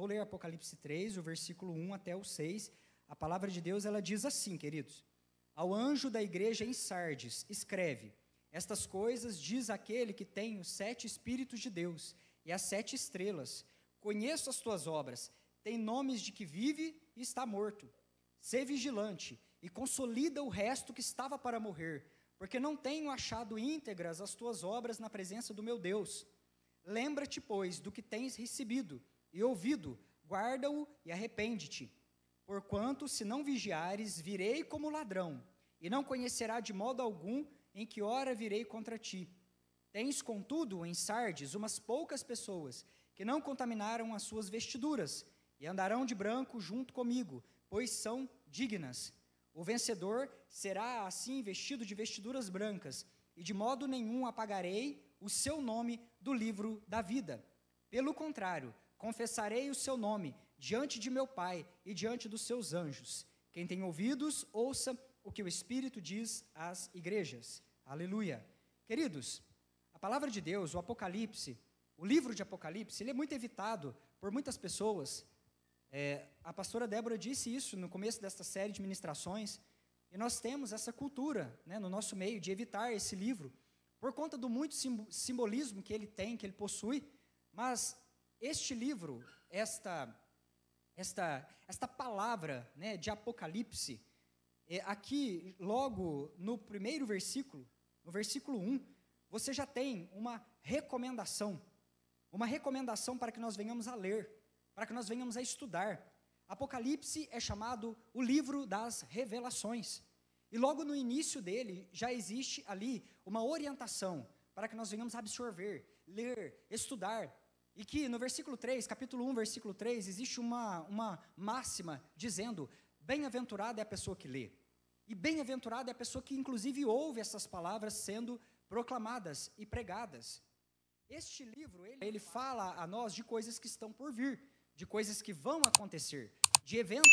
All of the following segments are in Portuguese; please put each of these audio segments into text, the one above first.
ler Apocalipse 3, o versículo 1 até o 6. A palavra de Deus, ela diz assim, queridos: ao anjo da igreja em Sardes, escreve: estas coisas diz aquele que tem os 7 Espíritos de Deus e as 7 estrelas. Conheço as tuas obras, tem nomes de que vive e está morto. Sê vigilante e consolida o resto que estava para morrer, porque não tenho achado íntegras as tuas obras na presença do meu Deus. Lembra-te, pois, do que tens recebido e ouvido, guarda-o e arrepende-te. Porquanto, se não vigiares, virei como ladrão, e não conhecerá de modo algum em que hora virei contra ti. Tens, contudo, em Sardes, umas poucas pessoas, que não contaminaram as suas vestiduras, e andarão de branco junto comigo, pois são dignas. O vencedor será assim vestido de vestiduras brancas, e de modo nenhum apagarei o seu nome do livro da vida. Pelo contrário, confessarei o seu nome diante de meu Pai e diante dos seus anjos. Quem tem ouvidos, ouça o que o Espírito diz às igrejas. Aleluia. Queridos, a palavra de Deus, o Apocalipse, o livro de Apocalipse, ele é muito evitado por muitas pessoas. A pastora Débora disse isso no começo desta série de ministrações, e nós temos essa cultura, né, no nosso meio, de evitar esse livro, por conta do muito simbolismo que ele tem, que ele possui. Mas este livro, esta palavra, né, de Apocalipse, aqui logo no primeiro versículo, no versículo 1, você já tem uma recomendação para que nós venhamos a ler, para que nós venhamos a estudar. Apocalipse é chamado o livro das revelações, e logo no início dele já existe ali uma orientação para que nós venhamos a absorver, ler, estudar. E que no versículo 3, capítulo 1, versículo 3, existe uma máxima dizendo: bem-aventurada é a pessoa que lê, e bem-aventurada é a pessoa que inclusive ouve essas palavras sendo proclamadas e pregadas. Este livro, ele fala a nós de coisas que estão por vir, de coisas que vão acontecer, de eventos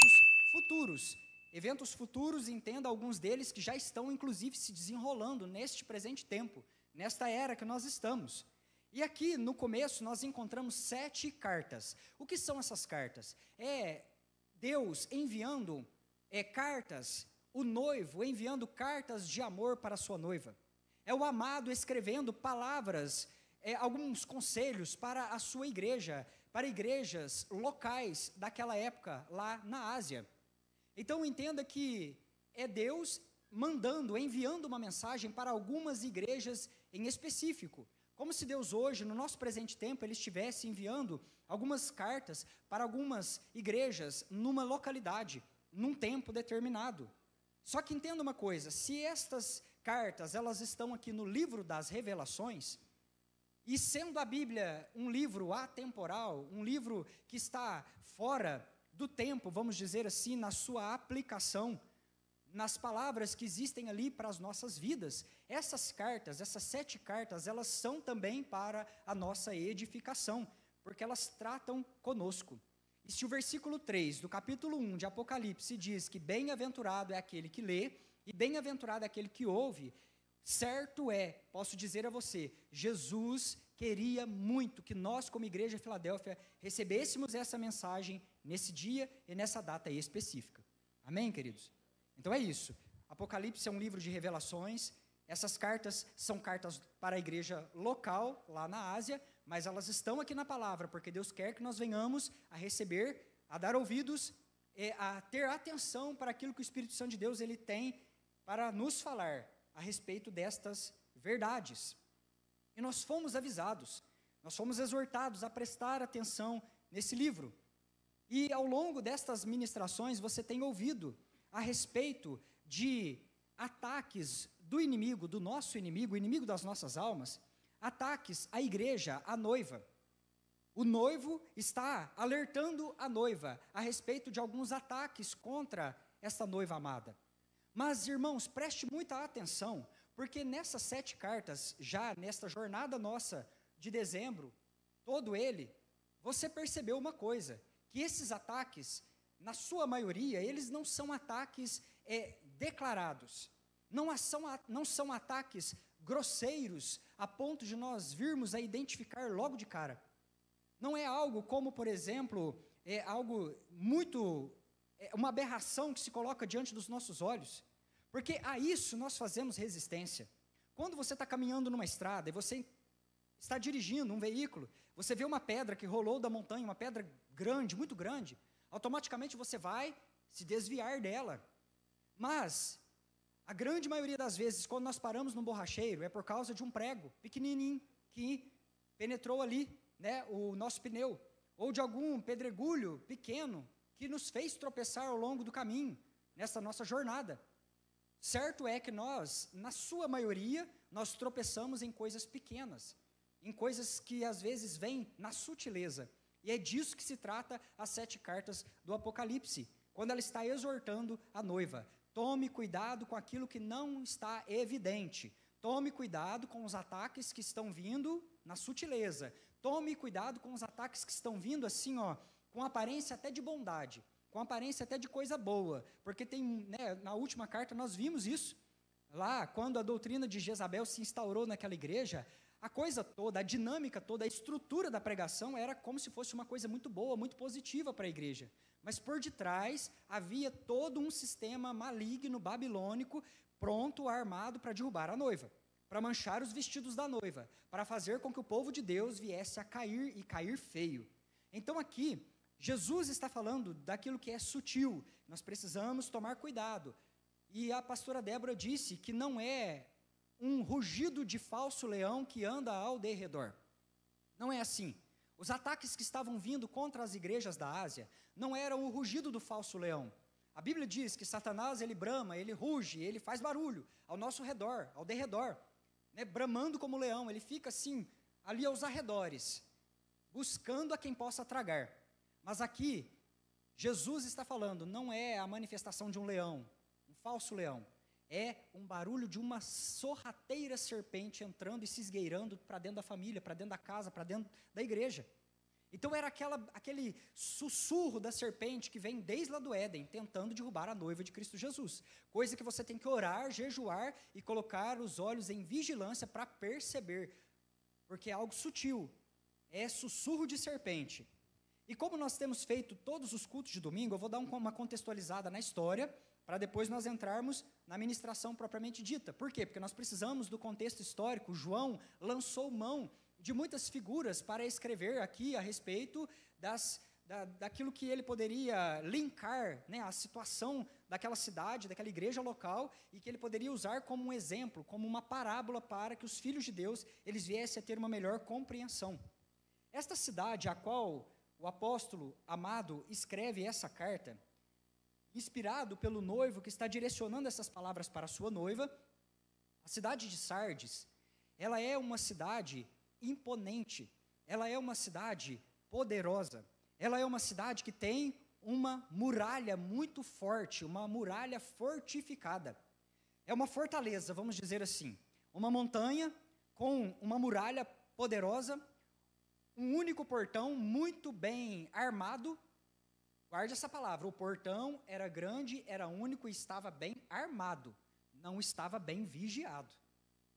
futuros, entenda, alguns deles que já estão inclusive se desenrolando neste presente tempo, nesta era que nós estamos. E aqui no começo nós encontramos 7 cartas. O que são essas cartas? É Deus enviando cartas, o noivo enviando cartas de amor para a sua noiva. É o amado escrevendo palavras, alguns conselhos para a sua igreja, para igrejas locais daquela época, lá na Ásia. Então entenda que é Deus mandando, enviando uma mensagem para algumas igrejas em específico. Como se Deus hoje, no nosso presente tempo, Ele estivesse enviando algumas cartas para algumas igrejas numa localidade, num tempo determinado. Só que entenda uma coisa: se estas cartas, elas estão aqui no livro das revelações, e sendo a Bíblia um livro atemporal, um livro que está fora do tempo, vamos dizer assim, na sua aplicação, nas palavras que existem ali para as nossas vidas, essas cartas, essas 7 cartas, elas são também para a nossa edificação, porque elas tratam conosco. E se o versículo 3 do capítulo 1 de Apocalipse diz que bem-aventurado é aquele que lê, e bem-aventurado é aquele que ouve, certo é, posso dizer a você, Jesus queria muito que nós, como Igreja Filadélfia, recebêssemos essa mensagem nesse dia e nessa data aí específica. Amém, queridos? Então é isso. Apocalipse é um livro de revelações. Essas cartas são cartas para a igreja local, lá na Ásia, mas elas estão aqui na palavra, porque Deus quer que nós venhamos a receber, a dar ouvidos, a ter atenção para aquilo que o Espírito Santo de Deus ele tem para nos falar a respeito destas verdades. E nós fomos avisados, nós fomos exortados a prestar atenção nesse livro. E ao longo destas ministrações você tem ouvido a respeito de ataques do inimigo, do nosso inimigo, o inimigo das nossas almas, ataques à igreja, à noiva. O noivo está alertando a noiva a respeito de alguns ataques contra esta noiva amada. Mas, irmãos, preste muita atenção, porque nessas 7 cartas, já nesta jornada nossa de dezembro, todo ele, você percebeu uma coisa, que esses ataques, na sua maioria, eles não são ataques declarados, não são ataques grosseiros, a ponto de nós virmos a identificar logo de cara. Não é algo como, por exemplo, algo muito, uma aberração que se coloca diante dos nossos olhos, porque a isso nós fazemos resistência. Quando você está caminhando numa estrada e você está dirigindo um veículo, você vê uma pedra que rolou da montanha, uma pedra grande, muito grande, automaticamente você vai se desviar dela. Mas a grande maioria das vezes, quando nós paramos no borracheiro, é por causa de um prego pequenininho que penetrou ali, né, o nosso pneu, ou de algum pedregulho pequeno que nos fez tropeçar ao longo do caminho, nessa nossa jornada. Certo é que nós, na sua maioria, nós tropeçamos em coisas pequenas, em coisas que às vezes vêm na sutileza. E é disso que se trata as 7 cartas do Apocalipse, quando ela está exortando a noiva. Tome cuidado com aquilo que não está evidente. Tome cuidado com os ataques que estão vindo na sutileza. Tome cuidado com os ataques que estão vindo assim, com aparência até de bondade, com aparência até de coisa boa. Porque tem, né, na última carta nós vimos isso. Lá, quando a doutrina de Jezabel se instaurou naquela igreja, a coisa toda, a dinâmica toda, a estrutura da pregação era como se fosse uma coisa muito boa, muito positiva para a igreja. Mas por detrás havia todo um sistema maligno, babilônico, pronto, armado para derrubar a noiva, para manchar os vestidos da noiva, para fazer com que o povo de Deus viesse a cair e cair feio. Então aqui, Jesus está falando daquilo que é sutil, nós precisamos tomar cuidado. E a pastora Débora disse que não é um rugido de falso leão que anda ao derredor. Não é assim. Os ataques que estavam vindo contra as igrejas da Ásia não eram o rugido do falso leão. A Bíblia diz que Satanás, ele brama, ele ruge, ele faz barulho ao nosso redor, ao derredor, né, bramando como leão, ele fica assim, ali aos arredores, buscando a quem possa tragar. Mas aqui, Jesus está falando, não é a manifestação de um leão, um falso leão, é um barulho de uma sorrateira serpente entrando e se esgueirando para dentro da família, para dentro da casa, para dentro da igreja. Então era aquele sussurro da serpente que vem desde lá do Éden, tentando derrubar a noiva de Cristo Jesus. Coisa que você tem que orar, jejuar e colocar os olhos em vigilância para perceber, porque é algo sutil, é sussurro de serpente. E como nós temos feito todos os cultos de domingo, eu vou dar uma contextualizada na história, para depois nós entrarmos na ministração propriamente dita. Por quê? Porque nós precisamos do contexto histórico. João lançou mão de muitas figuras para escrever aqui a respeito daquilo que ele poderia linkar, né, a situação daquela cidade, daquela igreja local, e que ele poderia usar como um exemplo, como uma parábola para que os filhos de Deus eles viessem a ter uma melhor compreensão. Esta cidade a qual o apóstolo amado escreve essa carta, inspirado pelo noivo que está direcionando essas palavras para a sua noiva, a cidade de Sardes, ela é uma cidade imponente, ela é uma cidade poderosa, ela é uma cidade que tem uma muralha muito forte, uma muralha fortificada. É uma fortaleza, vamos dizer assim, uma montanha com uma muralha poderosa, um único portão muito bem armado. Guarde essa palavra, o portão era grande, era único e estava bem armado, não estava bem vigiado.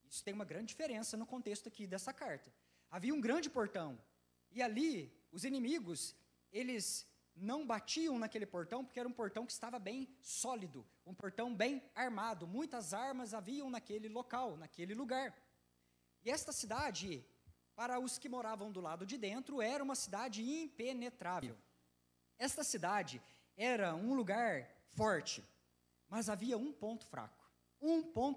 Isso tem uma grande diferença no contexto aqui dessa carta. Havia um grande portão, e ali os inimigos, eles não batiam naquele portão, porque era um portão que estava bem sólido, um portão bem armado, muitas armas haviam naquele local, naquele lugar. E esta cidade, para os que moravam do lado de dentro, era uma cidade impenetrável. Esta cidade era um lugar forte, mas havia um ponto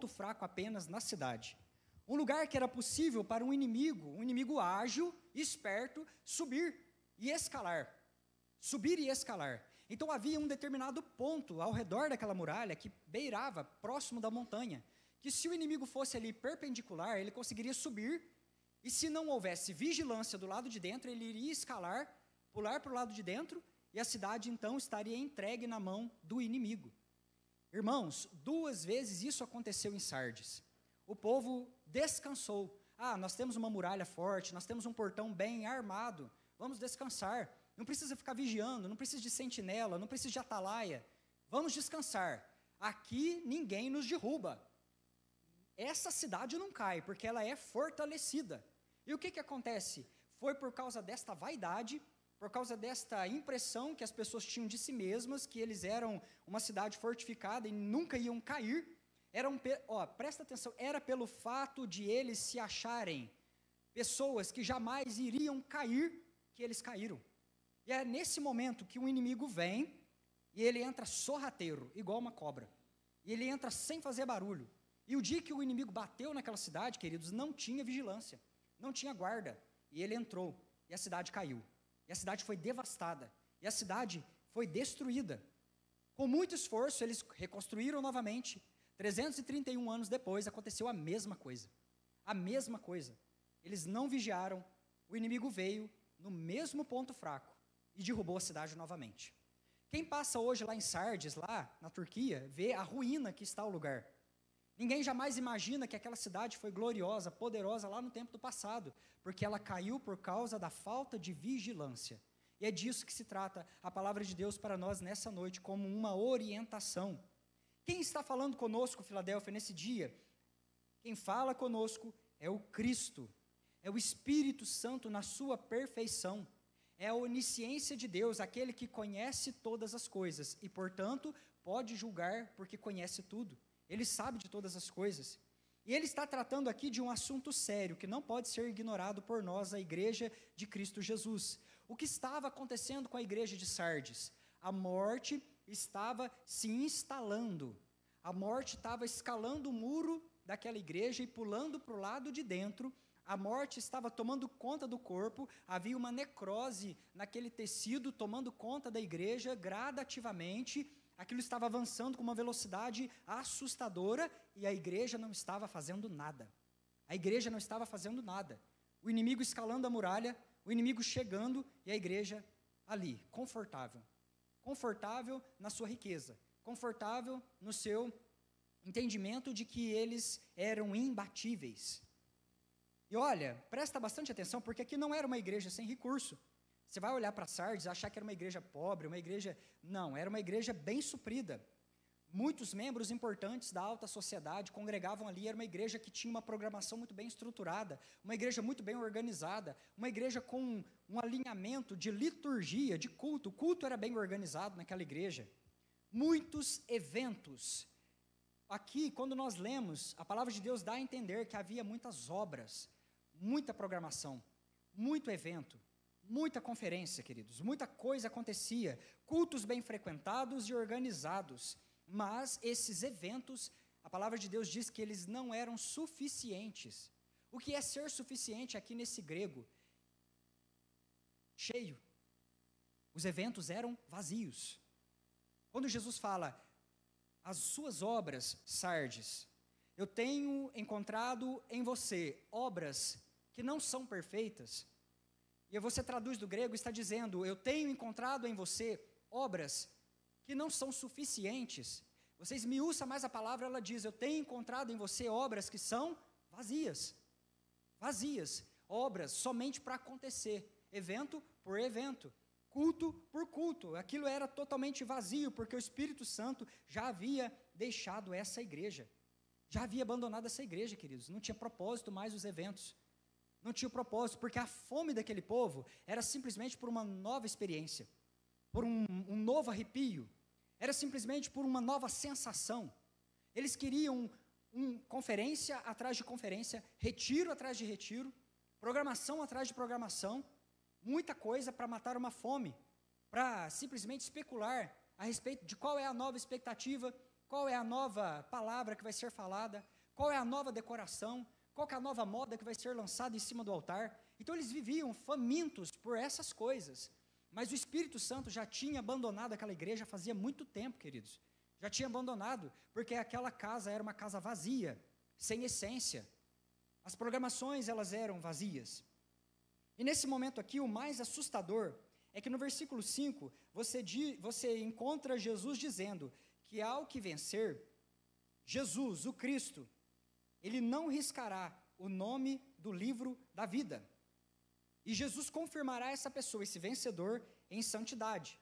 fraco apenas na cidade. Um lugar que era possível para um inimigo ágil, esperto, subir e escalar. Então havia um determinado ponto ao redor daquela muralha que beirava, próximo da montanha, que se o inimigo fosse ali perpendicular, ele conseguiria subir, e se não houvesse vigilância do lado de dentro, ele iria escalar, pular para o lado de dentro, e a cidade então estaria entregue na mão do inimigo. Irmãos, 2 vezes isso aconteceu em Sardes. O povo descansou. Nós temos uma muralha forte, nós temos um portão bem armado, vamos descansar. Não precisa ficar vigiando, não precisa de sentinela, não precisa de atalaia. Vamos descansar. Aqui ninguém nos derruba. Essa cidade não cai, porque ela é fortalecida. E o que acontece? Foi por causa desta vaidade, por causa desta impressão que as pessoas tinham de si mesmas, que eles eram uma cidade fortificada e nunca iam cair, presta atenção, era pelo fato de eles se acharem pessoas que jamais iriam cair, que eles caíram. E é nesse momento que o inimigo vem, e ele entra sorrateiro, igual uma cobra. E ele entra sem fazer barulho. E o dia que o inimigo bateu naquela cidade, queridos, não tinha vigilância, não tinha guarda. E ele entrou, e a cidade caiu. E a cidade foi devastada, e a cidade foi destruída. Com muito esforço, eles reconstruíram novamente. 331 anos depois, aconteceu a mesma coisa. A mesma coisa. Eles não vigiaram, o inimigo veio no mesmo ponto fraco e derrubou a cidade novamente. Quem passa hoje lá em Sardes, lá na Turquia, vê a ruína que está o lugar. Ninguém jamais imagina que aquela cidade foi gloriosa, poderosa lá no tempo do passado, porque ela caiu por causa da falta de vigilância. E é disso que se trata a palavra de Deus para nós nessa noite, como uma orientação. Quem está falando conosco, Filadélfia, nesse dia? Quem fala conosco é o Cristo, é o Espírito Santo na sua perfeição. É a onisciência de Deus, aquele que conhece todas as coisas e, portanto, pode julgar porque conhece tudo. Ele sabe de todas as coisas. E ele está tratando aqui de um assunto sério, que não pode ser ignorado por nós, a igreja de Cristo Jesus. O que estava acontecendo com a igreja de Sardes? A morte estava se instalando. A morte estava escalando o muro daquela igreja e pulando para o lado de dentro. A morte estava tomando conta do corpo, havia uma necrose naquele tecido, tomando conta da igreja gradativamente. Aquilo estava avançando com uma velocidade assustadora e a igreja não estava fazendo nada. A igreja não estava fazendo nada. O inimigo escalando a muralha, o inimigo chegando e a igreja ali, confortável. Confortável na sua riqueza, confortável no seu entendimento de que eles eram imbatíveis. E olha, presta bastante atenção, porque aqui não era uma igreja sem recurso. Você vai olhar para Sardes e achar que era uma igreja pobre, uma igreja... Não, era uma igreja bem suprida. Muitos membros importantes da alta sociedade congregavam ali, era uma igreja que tinha uma programação muito bem estruturada, uma igreja muito bem organizada, uma igreja com um alinhamento de liturgia, de culto. O culto era bem organizado naquela igreja. Muitos eventos. Aqui, quando nós lemos, a palavra de Deus dá a entender que havia muitas obras, muita programação, muito evento, muita conferência, queridos, muita coisa acontecia, cultos bem frequentados e organizados, mas esses eventos, a palavra de Deus diz que eles não eram suficientes. O que é ser suficiente aqui nesse grego? Cheio. Os eventos eram vazios. Quando Jesus fala, as suas obras, Sardes, eu tenho encontrado em você obras que não são perfeitas. E você traduz do grego, está dizendo, eu tenho encontrado em você obras que não são suficientes. Você esmiuça mais a palavra, ela diz, eu tenho encontrado em você obras que são vazias. Vazias. Obras somente para acontecer. Evento por evento. Culto por culto. Aquilo era totalmente vazio, porque o Espírito Santo já havia deixado essa igreja. Já havia abandonado essa igreja, queridos. Não tinha propósito mais os eventos. Não tinha propósito, porque a fome daquele povo era simplesmente por uma nova experiência, por um novo arrepio, era simplesmente por uma nova sensação. Eles queriam conferência atrás de conferência, retiro atrás de retiro, programação atrás de programação, muita coisa para matar uma fome, para simplesmente especular a respeito de qual é a nova expectativa, qual é a nova palavra que vai ser falada, qual é a nova decoração, qual que é a nova moda que vai ser lançada em cima do altar. Então eles viviam famintos por essas coisas. Mas o Espírito Santo já tinha abandonado aquela igreja fazia muito tempo, queridos. Já tinha abandonado, porque aquela casa era uma casa vazia, sem essência. As programações, elas eram vazias. E nesse momento aqui, o mais assustador é que no versículo 5, você encontra Jesus dizendo que ao que vencer, Jesus, o Cristo, ele não riscará o nome do livro da vida. E Jesus confirmará essa pessoa, esse vencedor, em santidade.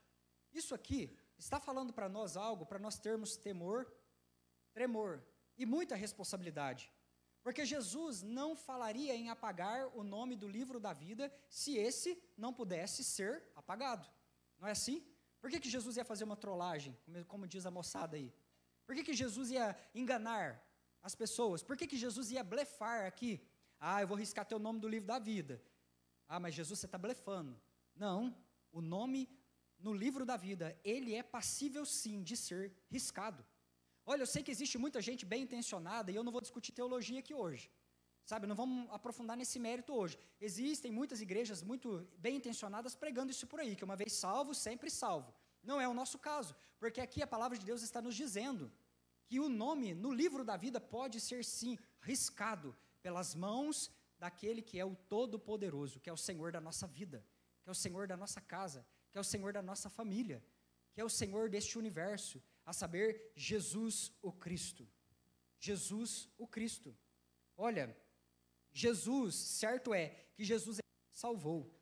Isso aqui está falando para nós algo, para nós termos temor, tremor e muita responsabilidade. Porque Jesus não falaria em apagar o nome do livro da vida se esse não pudesse ser apagado. Não é assim? Por que Jesus ia fazer uma trollagem, como diz a moçada aí? Por que Jesus ia enganar as pessoas? Por que Jesus ia blefar aqui? Eu vou riscar teu nome do livro da vida. Mas Jesus, você está blefando. Não, o nome no livro da vida, ele é passível sim de ser riscado. Olha, eu sei que existe muita gente bem intencionada, e eu não vou discutir teologia aqui hoje, sabe, não vamos aprofundar nesse mérito hoje. Existem muitas igrejas muito bem intencionadas pregando isso por aí, que uma vez salvo, sempre salvo. Não é o nosso caso, porque aqui a palavra de Deus está nos dizendo que o nome no livro da vida pode ser sim riscado pelas mãos daquele que é o Todo-Poderoso, que é o Senhor da nossa vida, que é o Senhor da nossa casa, que é o Senhor da nossa família, que é o Senhor deste universo, a saber, Jesus o Cristo. Jesus o Cristo. Olha, Jesus, certo é que Jesus salvou,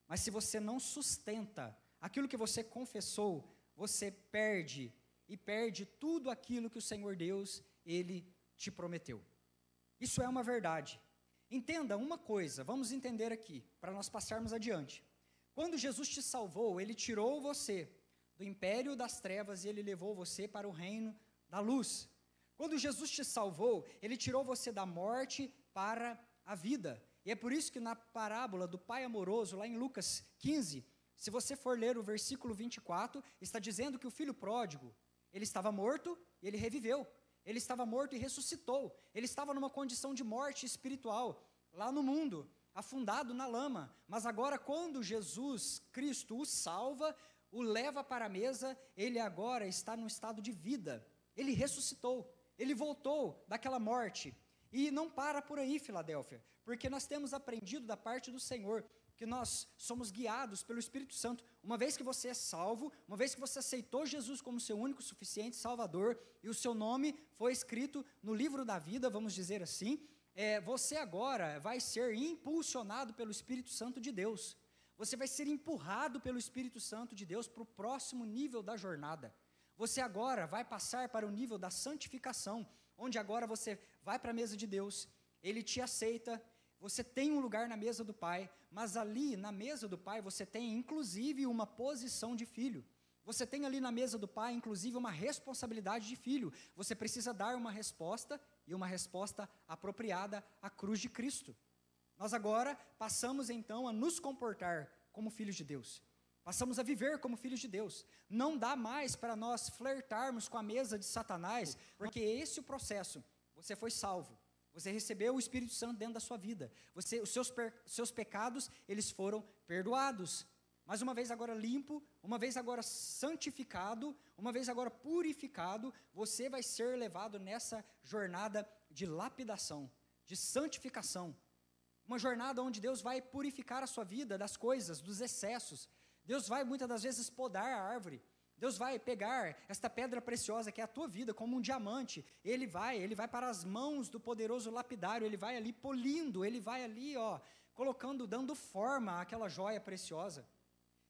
mas se você não sustenta aquilo que você confessou, você perde, e perde tudo aquilo que o Senhor Deus, Ele te prometeu. Isso é uma verdade. Entenda uma coisa, vamos entender aqui, para nós passarmos adiante. Quando Jesus te salvou, Ele tirou você do império das trevas e Ele levou você para o reino da luz. Quando Jesus te salvou, Ele tirou você da morte para a vida. E é por isso que na parábola do pai amoroso, lá em Lucas 15, se você for ler o versículo 24, está dizendo que o filho pródigo, ele estava morto e ele reviveu. Ele estava morto e ressuscitou. Ele estava numa condição de morte espiritual, lá no mundo, afundado na lama. Mas agora, quando Jesus Cristo o salva, o leva para a mesa, ele agora está num estado de vida. Ele ressuscitou, ele voltou daquela morte. E não para por aí, Filadélfia, porque nós temos aprendido da parte do Senhor que nós somos guiados pelo Espírito Santo. Uma vez que você é salvo, uma vez que você aceitou Jesus como seu único, suficiente Salvador, e o seu nome foi escrito no livro da vida, vamos dizer assim, você agora vai ser impulsionado pelo Espírito Santo de Deus. Você vai ser empurrado pelo Espírito Santo de Deus para o próximo nível da jornada. Você agora vai passar para o nível da santificação, onde agora você vai para a mesa de Deus, Ele te aceita, você tem um lugar na mesa do Pai, mas ali na mesa do Pai você tem inclusive uma posição de filho. Você tem ali na mesa do Pai inclusive uma responsabilidade de filho. Você precisa dar uma resposta, e uma resposta apropriada à cruz de Cristo. Nós agora passamos então a nos comportar como filhos de Deus. Passamos a viver como filhos de Deus. Não dá mais para nós flertarmos com a mesa de Satanás, porque esse é o processo. Você foi salvo. Você recebeu o Espírito Santo dentro da sua vida. Os seus pecados, eles foram perdoados. Mas uma vez agora limpo, uma vez agora santificado, uma vez agora purificado, você vai ser levado nessa jornada de lapidação, de santificação. Uma jornada onde Deus vai purificar a sua vida das coisas, dos excessos. Deus vai muitas das vezes podar a árvore. Deus vai pegar esta pedra preciosa que é a tua vida como um diamante. Ele vai para as mãos do poderoso lapidário, ele vai ali polindo, ele vai ali, colocando, dando forma àquela joia preciosa.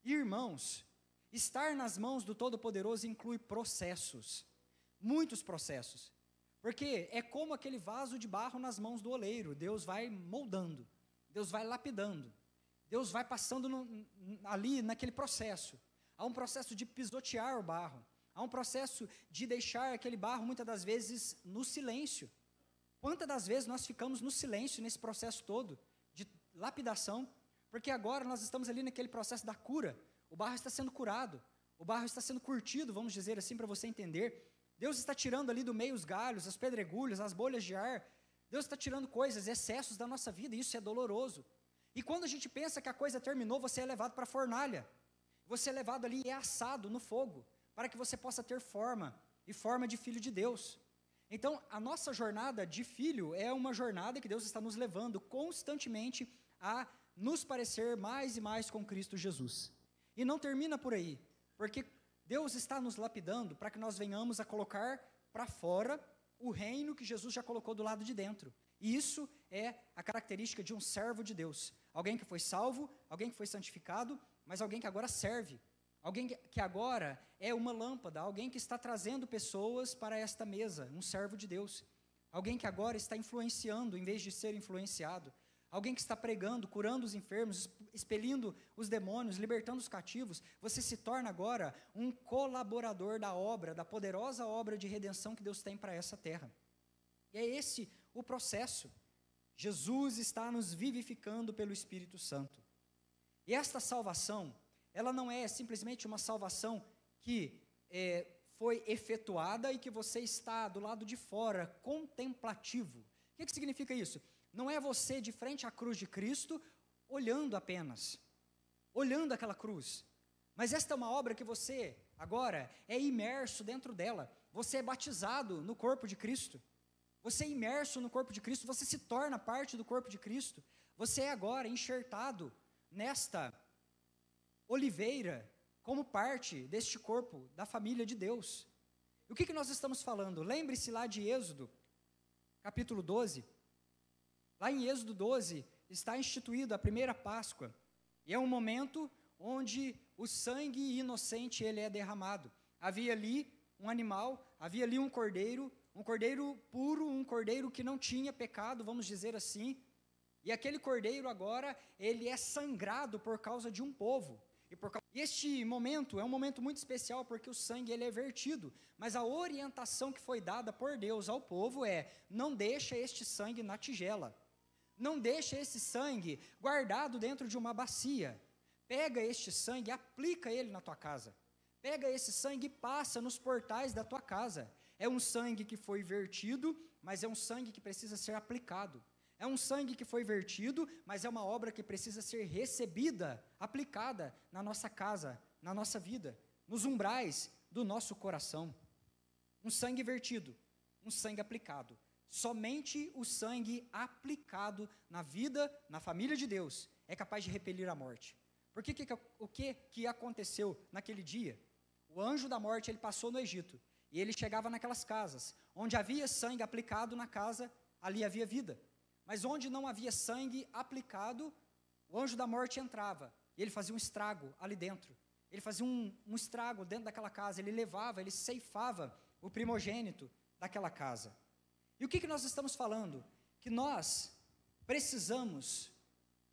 Irmãos, estar nas mãos do Todo-Poderoso inclui processos, muitos processos. Porque é como aquele vaso de barro nas mãos do oleiro. Deus vai moldando, Deus vai lapidando, Deus vai passando ali naquele processo. Há um processo de pisotear o barro, há um processo de deixar aquele barro muitas das vezes no silêncio. Quantas das vezes nós ficamos no silêncio nesse processo todo de lapidação? Porque agora nós estamos ali naquele processo da cura. O barro está sendo curado, o barro está sendo curtido, vamos dizer assim para você entender. Deus está tirando ali do meio os galhos, as pedregulhos, as bolhas de ar. Deus está tirando coisas, excessos da nossa vida, e isso é doloroso. E quando a gente pensa que a coisa terminou, você é levado para a fornalha. Você é levado ali e é assado no fogo, para que você possa ter forma, e forma de filho de Deus. Então, a nossa jornada de filho é uma jornada que Deus está nos levando constantemente a nos parecer mais e mais com Cristo Jesus. E não termina por aí, porque Deus está nos lapidando para que nós venhamos a colocar para fora o reino que Jesus já colocou do lado de dentro. E isso é a característica de um servo de Deus. Alguém que foi salvo, alguém que foi santificado, mas alguém que agora serve. Alguém que agora é uma lâmpada, alguém que está trazendo pessoas para esta mesa, um servo de Deus. alguém que agora está influenciando em vez de ser influenciado, alguém que está pregando, curando os enfermos, expelindo os demônios, libertando os cativos, você se torna agora um colaborador da obra, da poderosa obra de redenção que Deus tem para essa terra. E é esse o processo. Jesus está nos vivificando pelo Espírito Santo. E esta salvação, ela não é simplesmente uma salvação que foi efetuada e que você está do lado de fora, contemplativo. O que significa isso? Não é você de frente à cruz de Cristo, olhando apenas, olhando aquela cruz. Mas esta é uma obra que você, agora, é imerso dentro dela. Você é batizado no corpo de Cristo. Você é imerso no corpo de Cristo, você se torna parte do corpo de Cristo. Você é agora enxertado nesta oliveira, como parte deste corpo, da família de Deus. E o que nós estamos falando? Lembre-se lá de Êxodo, capítulo 12. Lá em Êxodo 12, está instituído a primeira Páscoa. E é um momento onde o sangue inocente ele é derramado. Havia ali um animal, havia ali um cordeiro puro, um cordeiro que não tinha pecado, vamos dizer assim. E aquele cordeiro agora, ele é sangrado por causa de um povo. E este momento é um momento muito especial, porque o sangue ele é vertido. Mas a orientação que foi dada por Deus ao povo é: não deixa este sangue na tigela. Não deixa esse sangue guardado dentro de uma bacia. Pega este sangue e aplica ele na tua casa. Pega esse sangue e passa nos portais da tua casa. É um sangue que foi vertido, mas é um sangue que precisa ser aplicado. É um sangue que foi vertido, mas é uma obra que precisa ser recebida, aplicada na nossa casa, na nossa vida, nos umbrais do nosso coração. Um sangue vertido, um sangue aplicado. Somente o sangue aplicado na vida, na família de Deus, é capaz de repelir a morte. Porque o que aconteceu naquele dia? O anjo da morte, ele passou no Egito, e ele chegava naquelas casas, onde havia sangue aplicado na casa, ali havia vida. Mas onde não havia sangue aplicado, o anjo da morte entrava, e ele fazia um estrago ali dentro. Ele fazia um estrago dentro daquela casa, ele levava, ele ceifava o primogênito daquela casa. E o que nós estamos falando? Que nós precisamos,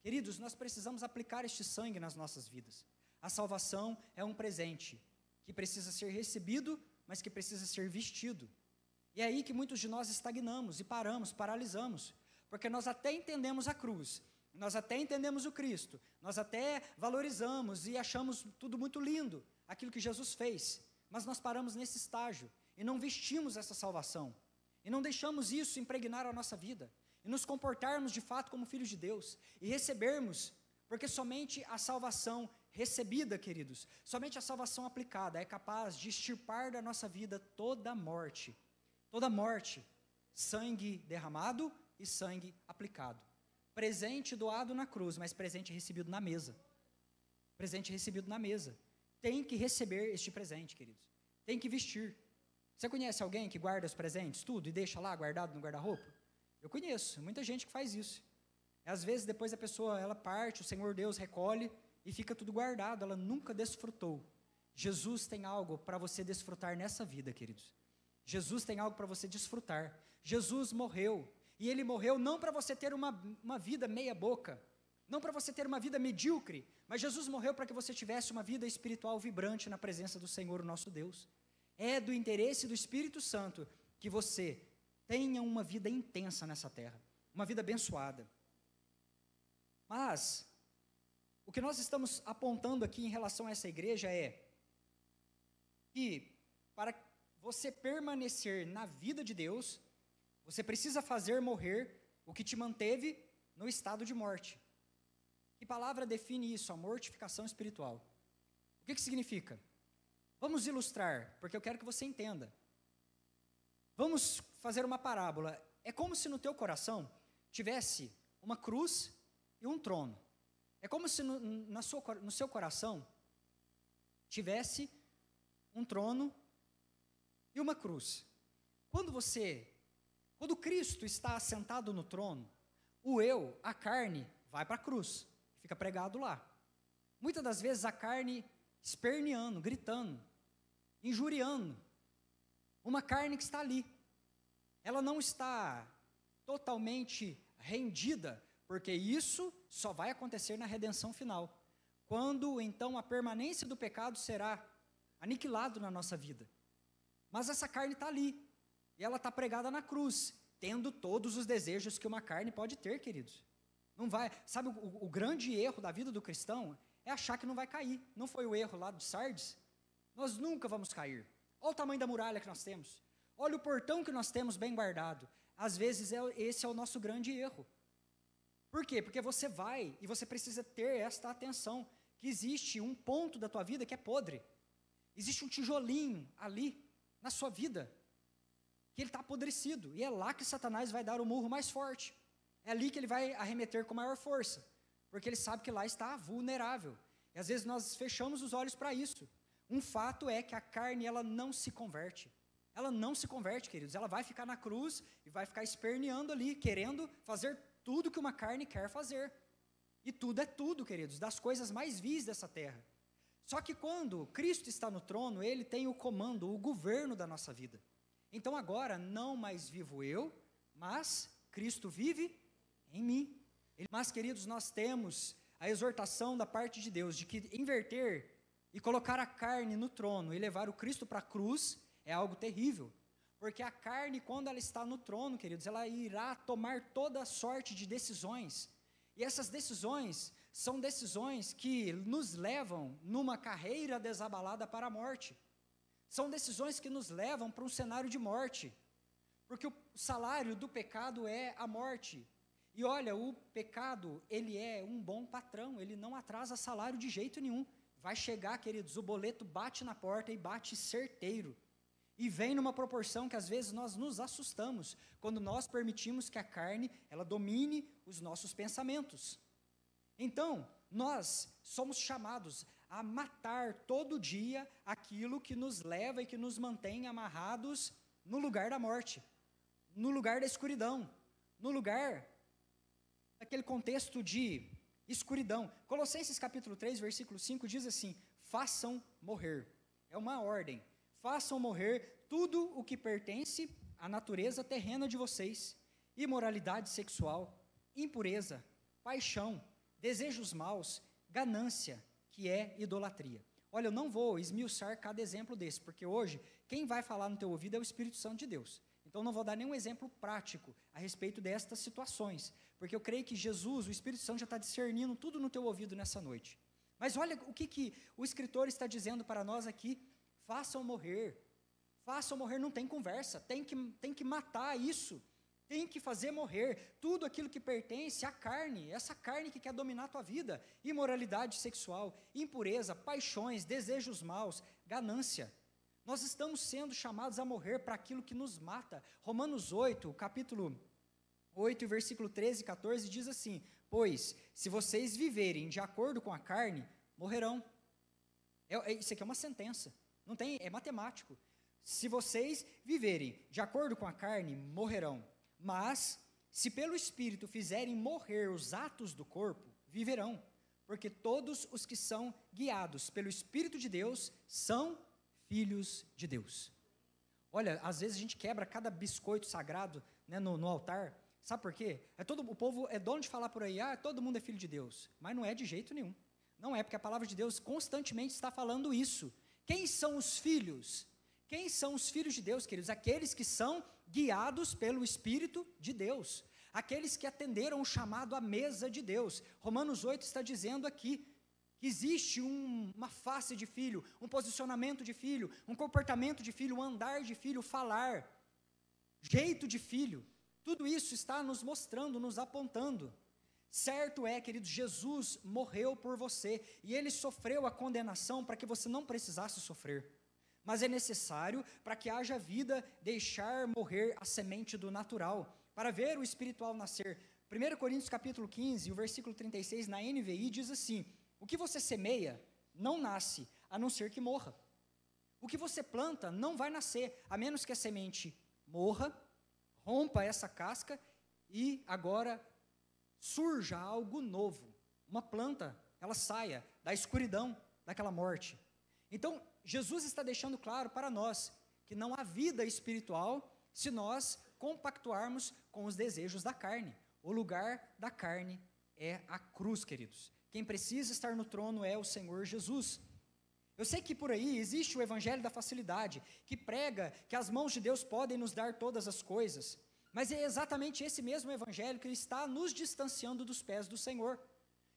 queridos, nós precisamos aplicar este sangue nas nossas vidas. A salvação é um presente que precisa ser recebido, mas que precisa ser vestido. E é aí que muitos de nós estagnamos e paralisamos, porque nós até entendemos a cruz, nós até entendemos o Cristo, nós até valorizamos e achamos tudo muito lindo, aquilo que Jesus fez, mas nós paramos nesse estágio e não vestimos essa salvação. E não deixamos isso impregnar a nossa vida, e nos comportarmos de fato como filhos de Deus, e recebermos, porque somente a salvação recebida, queridos, somente a salvação aplicada é capaz de extirpar da nossa vida toda morte, sangue derramado e sangue aplicado, presente doado na cruz, mas presente recebido na mesa, tem que receber este presente, queridos, tem que vestir. Você conhece alguém que guarda os presentes, tudo, e deixa lá guardado no guarda-roupa? Eu conheço, muita gente que faz isso. Às vezes depois a pessoa, ela parte, o Senhor Deus recolhe e fica tudo guardado, ela nunca desfrutou. Jesus tem algo para você desfrutar nessa vida, queridos. Jesus tem algo para você desfrutar. Jesus morreu, e Ele morreu não para você ter uma vida meia boca, não para você ter uma vida medíocre, mas Jesus morreu para que você tivesse uma vida espiritual vibrante na presença do Senhor, nosso Deus. É do interesse do Espírito Santo que você tenha uma vida intensa nessa terra, uma vida abençoada. Mas, o que nós estamos apontando aqui em relação a essa igreja é que, para você permanecer na vida de Deus, você precisa fazer morrer o que te manteve no estado de morte. Que palavra define isso? A mortificação espiritual. O que significa? Vamos ilustrar, porque eu quero que você entenda. Vamos fazer uma parábola. É como se no teu coração tivesse uma cruz e um trono. É como se no seu coração tivesse um trono e uma cruz. Quando Cristo está assentado no trono, o eu, a carne, vai para a cruz, fica pregado lá. Muitas das vezes a carne esperneando, gritando, injuriando, uma carne que está ali. ela não está totalmente rendida, porque isso só vai acontecer na redenção final, quando então a permanência do pecado será aniquilado na nossa vida. Mas essa carne está ali, e ela está pregada na cruz, tendo todos os desejos que uma carne pode ter, queridos. Não vai, sabe, o grande erro da vida do cristão é achar que não vai cair. Não foi o erro lá de Sardes? Nós nunca vamos cair. Olha o tamanho da muralha que nós temos. Olha o portão que nós temos bem guardado. Às vezes esse é o nosso grande erro. Por quê? Porque você vai e você precisa ter esta atenção, que existe um ponto da tua vida que é podre. Existe um tijolinho ali na sua vida, que ele está apodrecido, e é lá que Satanás vai dar o murro mais forte. É ali que ele vai arremeter com maior força, porque ele sabe que lá está vulnerável. E às vezes nós fechamos os olhos para isso. Um fato é que a carne, ela não se converte. Ela não se converte, queridos. Ela vai ficar na cruz e vai ficar esperneando ali, querendo fazer tudo que uma carne quer fazer. E tudo é tudo, queridos, das coisas mais vis dessa terra. Só que quando Cristo está no trono, Ele tem o comando, o governo da nossa vida. Então agora, não mais vivo eu, mas Cristo vive em mim. Mas, queridos, nós temos a exortação da parte de Deus, de que inverter e colocar a carne no trono e levar o Cristo para a cruz é algo terrível. Porque a carne, quando ela está no trono, queridos, ela irá tomar toda sorte de decisões. E essas decisões são decisões que nos levam numa carreira desabalada para a morte. São decisões que nos levam para um cenário de morte. Porque o salário do pecado é a morte. E olha, o pecado, ele é um bom patrão, ele não atrasa salário de jeito nenhum. Vai chegar, queridos, o boleto bate na porta e bate certeiro. E vem numa proporção que às vezes nós nos assustamos, quando nós permitimos que a carne, ela domine os nossos pensamentos. Então, nós somos chamados a matar todo dia aquilo que nos leva e que nos mantém amarrados no lugar da morte, no lugar da escuridão, no lugar daquele contexto de escuridão. Colossenses capítulo 3, versículo 5 diz assim: façam morrer. É uma ordem. Façam morrer tudo o que pertence à natureza terrena de vocês: imoralidade sexual, impureza, paixão, desejos maus, ganância, que é idolatria. Olha, eu não vou esmiuçar cada exemplo desse, porque hoje quem vai falar no teu ouvido é o Espírito Santo de Deus. Então não vou dar nenhum exemplo prático a respeito destas situações, porque eu creio que Jesus, o Espírito Santo, já está discernindo tudo no teu ouvido nessa noite. Mas olha o que o escritor está dizendo para nós aqui: façam morrer, não tem conversa, tem que matar isso, tem que fazer morrer tudo aquilo que pertence à carne, essa carne que quer dominar a tua vida: imoralidade sexual, impureza, paixões, desejos maus, ganância. Nós estamos sendo chamados a morrer para aquilo que nos mata. Romanos 8, capítulo 8, versículo 13 e 14 diz assim: pois, se vocês viverem de acordo com a carne, morrerão. Isso aqui é uma sentença, não tem, é matemático. Se vocês viverem de acordo com a carne, morrerão. Mas, se pelo Espírito fizerem morrer os atos do corpo, viverão. Porque todos os que são guiados pelo Espírito de Deus são filhos de Deus. Olha, às vezes a gente quebra cada biscoito sagrado, né, no altar. Sabe por quê? O povo é dono de falar por aí: todo mundo é filho de Deus. Mas não é de jeito nenhum. Não é, porque a palavra de Deus constantemente está falando isso. Quem são os filhos? Quem são os filhos de Deus, queridos? Aqueles que são guiados pelo Espírito de Deus. Aqueles que atenderam o chamado à mesa de Deus. Romanos 8 está dizendo aqui que existe uma face de filho, um posicionamento de filho, um comportamento de filho, um andar de filho, falar, jeito de filho. Tudo isso está nos mostrando, nos apontando. Certo é, queridos, Jesus morreu por você e Ele sofreu a condenação para que você não precisasse sofrer. Mas é necessário, para que haja vida, deixar morrer a semente do natural, para ver o espiritual nascer. 1 Coríntios capítulo 15, o versículo 36 na NVI diz assim: o que você semeia não nasce, a não ser que morra. O que você planta não vai nascer, a menos que a semente morra, rompa essa casca e agora surja algo novo. Uma planta, ela saia da escuridão, daquela morte. Então, Jesus está deixando claro para nós que não há vida espiritual se nós compactuarmos com os desejos da carne. O lugar da carne é a cruz, queridos. Quem precisa estar no trono é o Senhor Jesus. Eu sei que por aí existe o evangelho da facilidade, que prega que as mãos de Deus podem nos dar todas as coisas, mas é exatamente esse mesmo evangelho que está nos distanciando dos pés do Senhor.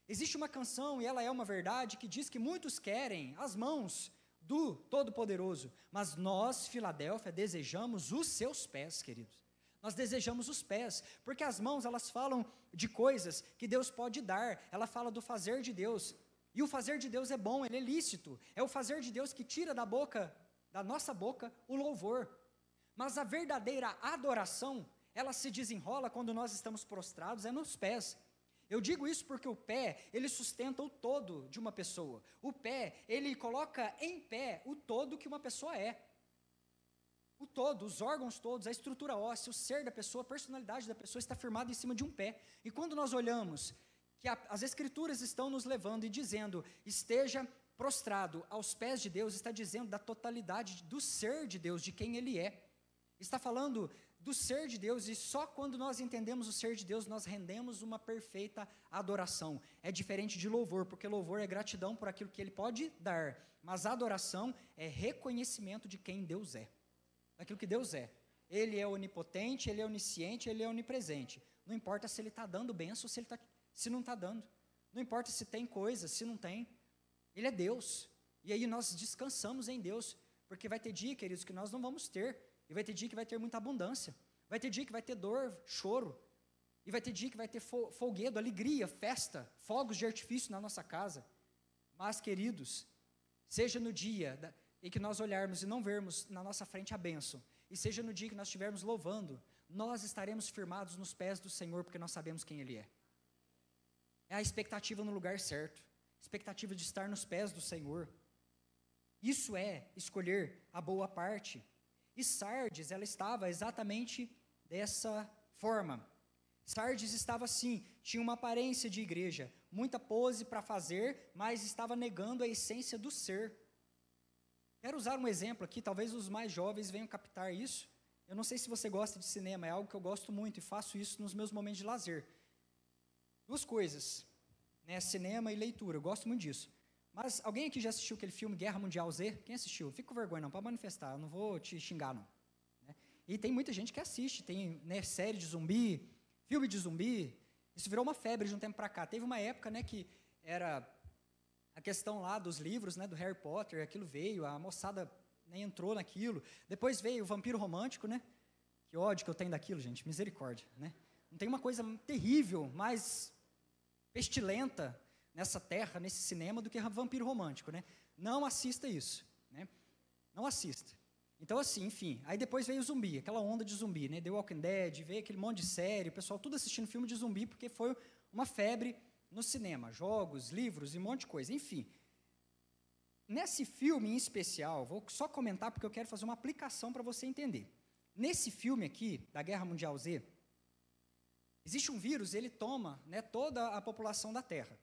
Existe uma canção, e ela é uma verdade, que diz que muitos querem as mãos do Todo-Poderoso, mas nós, Filadélfia, desejamos os seus pés, queridos. Nós desejamos os pés, porque as mãos, elas falam de coisas que Deus pode dar, ela fala do fazer de Deus, e o fazer de Deus é bom, ele é lícito, é o fazer de Deus que tira da nossa boca, o louvor. Mas a verdadeira adoração, ela se desenrola quando nós estamos prostrados, é nos pés. Eu digo isso porque o pé, ele sustenta o todo de uma pessoa. O pé, ele coloca em pé o todo que uma pessoa é. O todo, os órgãos todos, a estrutura óssea, o ser da pessoa, a personalidade da pessoa está firmada em cima de um pé. E quando nós olhamos que as Escrituras estão nos levando e dizendo, esteja prostrado aos pés de Deus, está dizendo da totalidade do ser de Deus, de quem Ele é. Está falando do ser de Deus, e só quando nós entendemos o ser de Deus, nós rendemos uma perfeita adoração. É diferente de louvor, porque louvor é gratidão por aquilo que Ele pode dar, mas adoração é reconhecimento de quem Deus é, daquilo que Deus é. Ele é onipotente, Ele é onisciente, Ele é onipresente. Não importa se Ele está dando bênção, se não está dando. Não importa se tem coisa, se não tem. Ele é Deus. E aí nós descansamos em Deus, porque vai ter dia, queridos, que nós não vamos ter. E vai ter dia que vai ter muita abundância. Vai ter dia que vai ter dor, choro. E vai ter dia que vai ter folguedo, alegria, festa, fogos de artifício na nossa casa. Mas, queridos, seja no dia em que nós olharmos e não vermos na nossa frente a bênção, e seja no dia que nós estivermos louvando, nós estaremos firmados nos pés do Senhor, porque nós sabemos quem Ele é. É a expectativa no lugar certo, expectativa de estar nos pés do Senhor. Isso é escolher a boa parte. E Sardes, ela estava exatamente dessa forma. Sardes estava assim, tinha uma aparência de igreja, muita pose para fazer, mas estava negando a essência do ser. Quero usar um exemplo aqui, talvez os mais jovens venham captar isso. Eu não sei se você gosta de cinema, é algo que eu gosto muito e faço isso nos meus momentos de lazer. Duas coisas, né, cinema e leitura, eu gosto muito disso. Mas alguém aqui já assistiu aquele filme Guerra Mundial Z? Quem assistiu? Fica com vergonha não, para manifestar, eu não vou te xingar não. Né? E tem muita gente que assiste, tem, né, série de zumbi, filme de zumbi, isso virou uma febre de um tempo para cá. Teve uma época, né, que era a questão lá dos livros, né, do Harry Potter, aquilo veio, a moçada, né, entrou naquilo. Depois veio o vampiro romântico, né? Que ódio que eu tenho daquilo, gente, misericórdia, né? Não tem uma coisa terrível, mais pestilenta nessa terra, nesse cinema, do que vampiro romântico, né? Não assista isso, né? Não assista. Então, assim, enfim, aí depois veio o zumbi, aquela onda de zumbi, né? The Walking Dead, veio aquele monte de série, o pessoal tudo assistindo filme de zumbi, porque foi uma febre no cinema, jogos, livros e um monte de coisa, enfim. Nesse filme em especial, vou só comentar porque eu quero fazer uma aplicação para você entender. Nesse filme aqui, da Guerra Mundial Z, existe um vírus, ele toma, né, toda a população da Terra.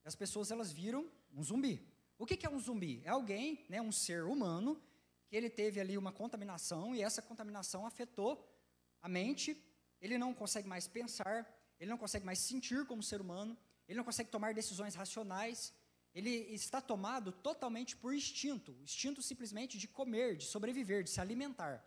As pessoas, elas viram um zumbi. O que é um zumbi? É alguém, né, um ser humano, que ele teve ali uma contaminação, e essa contaminação afetou a mente, ele não consegue mais pensar, ele não consegue mais sentir como ser humano, ele não consegue tomar decisões racionais, ele está tomado totalmente por instinto, o instinto simplesmente de comer, de sobreviver, de se alimentar.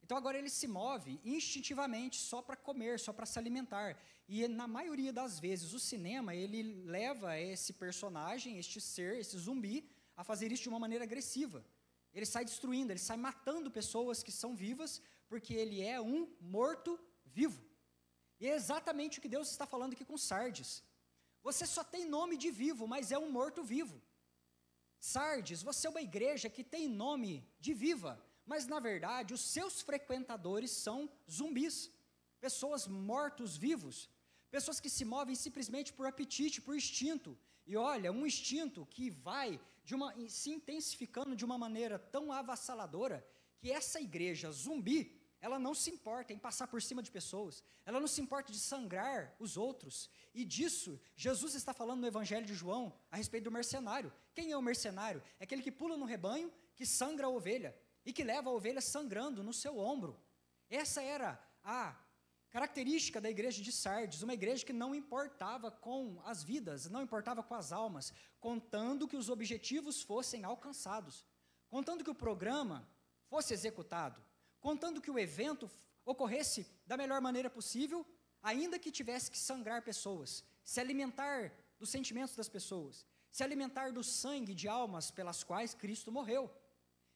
Então agora ele se move instintivamente só para comer, só para se alimentar. E na maioria das vezes o cinema, ele leva esse personagem, este ser, esse zumbi, a fazer isso de uma maneira agressiva. Ele sai destruindo, ele sai matando pessoas que são vivas, porque ele é um morto-vivo. E é exatamente o que Deus está falando aqui com Sardes. Você só tem nome de vivo, mas é um morto-vivo. Sardes, você é uma igreja que tem nome de viva, mas na verdade os seus frequentadores são zumbis, pessoas mortos-vivos, pessoas que se movem simplesmente por apetite, por instinto. E olha, um instinto que vai se intensificando de uma maneira tão avassaladora, que essa igreja zumbi, ela não se importa em passar por cima de pessoas, ela não se importa de sangrar os outros, e disso, Jesus está falando no Evangelho de João, a respeito do mercenário. Quem é o mercenário? É aquele que pula no rebanho, que sangra a ovelha, e que leva a ovelha sangrando no seu ombro. Essa era a característica da igreja de Sardes, uma igreja que não importava com as vidas, não importava com as almas, contando que os objetivos fossem alcançados, contando que o programa fosse executado, contando que o evento ocorresse da melhor maneira possível, ainda que tivesse que sangrar pessoas, se alimentar dos sentimentos das pessoas, se alimentar do sangue de almas pelas quais Cristo morreu.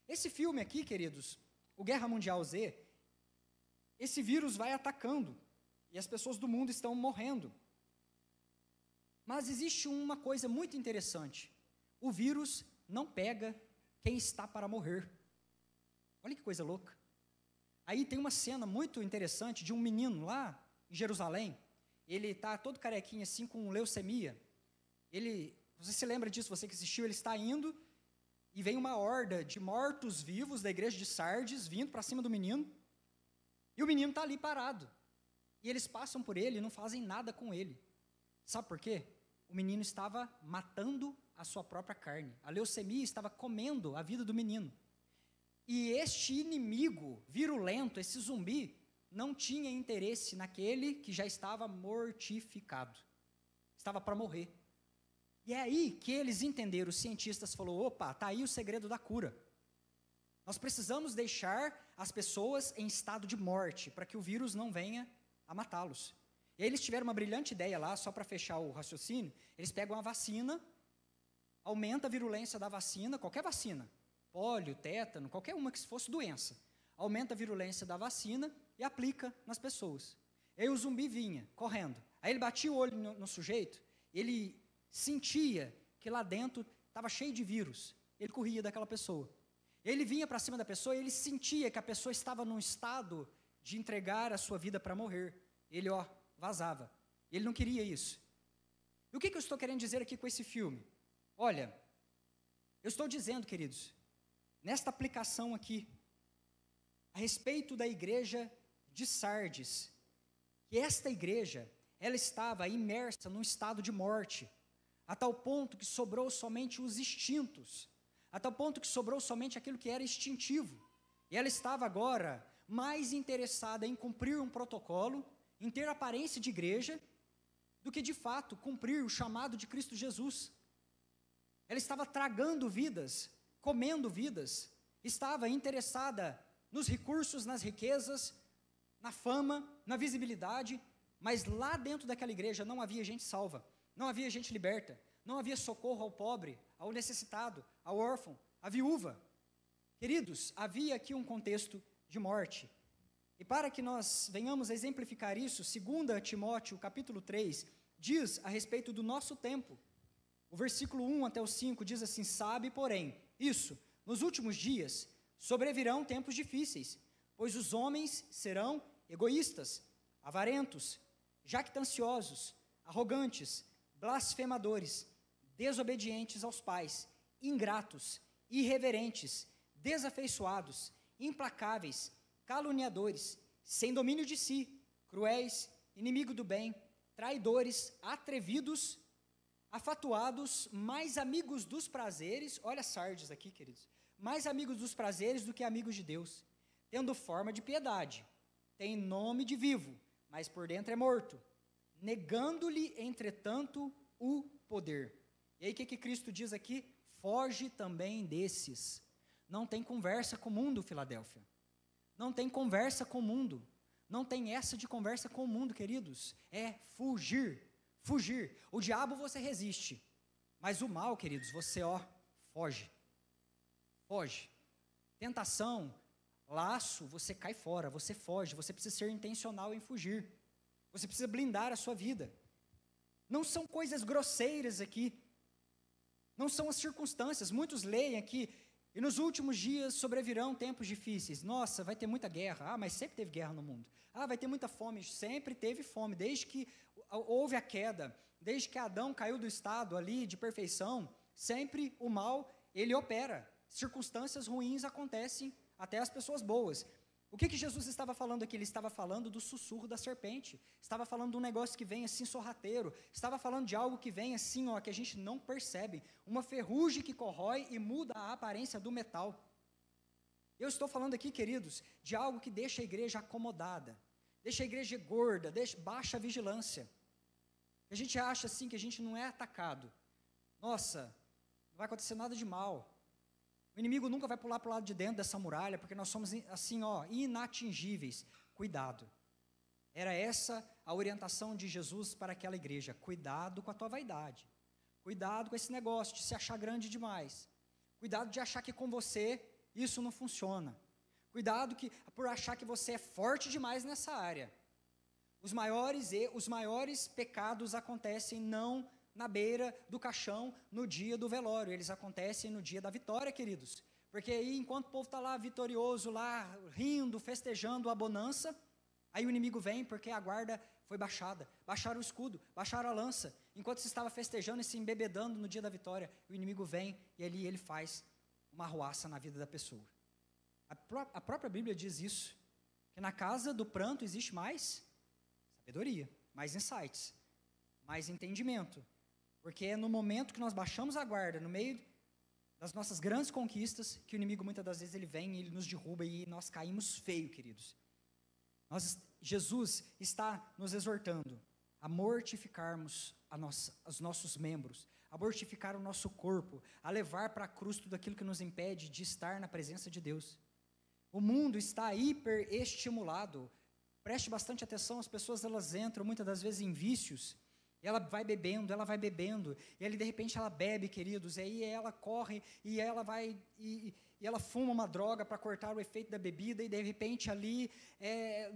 Esse filme aqui, queridos, o Guerra Mundial Z, esse vírus vai atacando e as pessoas do mundo estão morrendo. Mas existe uma coisa muito interessante: o vírus não pega quem está para morrer. Olha que coisa louca. Aí tem uma cena muito interessante de um menino lá em Jerusalém. Ele está todo carequinho assim, com leucemia. Você se lembra disso, você que assistiu, ele está indo e vem uma horda de mortos-vivos da igreja de Sardes vindo para cima do menino. E o menino está ali parado. E eles passam por ele e não fazem nada com ele. Sabe por quê? O menino estava matando a sua própria carne. A leucemia estava comendo a vida do menino. E este inimigo virulento, esse zumbi, não tinha interesse naquele que já estava mortificado. Estava para morrer. E é aí que eles entenderam, os cientistas falaram: opa, está aí o segredo da cura. Nós precisamos deixar as pessoas em estado de morte, para que o vírus não venha a matá-los. E aí eles tiveram uma brilhante ideia lá, só para fechar o raciocínio. Eles pegam a vacina, aumenta a virulência da vacina, qualquer vacina, pólio, tétano, qualquer uma que fosse doença, aumenta a virulência da vacina e aplica nas pessoas. E aí o zumbi vinha, correndo. Aí ele batia o olho no sujeito, ele sentia que lá dentro estava cheio de vírus, ele corria daquela pessoa. Ele vinha para cima da pessoa e ele sentia que a pessoa estava num estado de entregar a sua vida para morrer. Ele, vazava. Ele não queria isso. E o que eu estou querendo dizer aqui com esse filme? Olha, eu estou dizendo, queridos, nesta aplicação aqui, a respeito da igreja de Sardes, que esta igreja, ela estava imersa num estado de morte, a tal ponto que sobrou somente os instintos, a tal ponto que sobrou somente aquilo que era instintivo. E ela estava agora mais interessada em cumprir um protocolo, em ter aparência de igreja, do que de fato cumprir o chamado de Cristo Jesus. Ela estava tragando vidas, comendo vidas, estava interessada nos recursos, nas riquezas, na fama, na visibilidade, mas lá dentro daquela igreja não havia gente salva, não havia gente liberta, não havia socorro ao pobre, ao necessitado, ao órfão, à viúva. Queridos, havia aqui um contexto de morte. E para que nós venhamos a exemplificar isso, 2 Timóteo, capítulo 3, diz a respeito do nosso tempo. O versículo 1 até o 5 diz assim: sabe, porém, isso, nos últimos dias, sobrevirão tempos difíceis, pois os homens serão egoístas, avarentos, jactanciosos, arrogantes, blasfemadores, desobedientes aos pais, ingratos, irreverentes, desafeiçoados, implacáveis, caluniadores, sem domínio de si, cruéis, inimigo do bem, traidores, atrevidos, afatuados, mais amigos dos prazeres. Olha Sardes aqui, queridos. Mais amigos dos prazeres do que amigos de Deus, tendo forma de piedade, tem nome de vivo, mas por dentro é morto, negando-lhe, entretanto, o poder. E aí o que Cristo diz aqui? Foge também desses. Não tem conversa com o mundo, Filadélfia. Não tem conversa com o mundo. Não tem essa de conversa com o mundo, queridos. É fugir. Fugir. O diabo você resiste, mas o mal, queridos, você foge. Foge. Tentação, laço, você cai fora, você foge. Você precisa ser intencional em fugir. Você precisa blindar a sua vida. Não são coisas grosseiras aqui. Não são as circunstâncias. Muitos leem aqui: e nos últimos dias sobrevirão tempos difíceis. Nossa, vai ter muita guerra. Mas sempre teve guerra no mundo. Vai ter muita fome. Sempre teve fome. Desde que houve a queda, desde que Adão caiu do estado ali de perfeição, sempre o mal, ele opera. Circunstâncias ruins acontecem até as pessoas boas. O que Jesus estava falando aqui? Ele estava falando do sussurro da serpente, estava falando de um negócio que vem assim sorrateiro, estava falando de algo que vem assim, que a gente não percebe, uma ferrugem que corrói e muda a aparência do metal. Eu estou falando aqui, queridos, de algo que deixa a igreja acomodada, deixa a igreja gorda, baixa a vigilância. A gente acha assim que a gente não é atacado. Nossa, não vai acontecer nada de mal. O inimigo nunca vai pular para o lado de dentro dessa muralha, porque nós somos assim, inatingíveis. Cuidado. Era essa a orientação de Jesus para aquela igreja. Cuidado com a tua vaidade. Cuidado com esse negócio de se achar grande demais. Cuidado de achar que com você isso não funciona. Cuidado por achar que você é forte demais nessa área. Os maiores pecados acontecem não na beira do caixão no dia do velório, eles acontecem no dia da vitória, queridos. Porque aí, enquanto o povo está lá vitorioso, lá rindo, festejando a bonança, aí o inimigo vem porque a guarda foi baixada, baixaram o escudo, baixaram a lança. Enquanto se estava festejando e se embebedando no dia da vitória, o inimigo vem e ali ele faz uma arruaça na vida da pessoa. A própria Bíblia diz isso, que na casa do pranto existe mais sabedoria, mais insights, mais entendimento. Porque é no momento que nós baixamos a guarda, no meio das nossas grandes conquistas, que o inimigo muitas das vezes ele vem e ele nos derruba e nós caímos feio, queridos. Jesus está nos exortando a mortificarmos os nossos membros, a mortificar o nosso corpo, a levar para a cruz tudo aquilo que nos impede de estar na presença de Deus. O mundo está hiperestimulado. Preste bastante atenção, as pessoas elas entram muitas das vezes em vícios. Ela vai bebendo, e ali de repente ela bebe, queridos, e aí ela corre, e ela vai, e ela fuma uma droga para cortar o efeito da bebida, e de repente ali,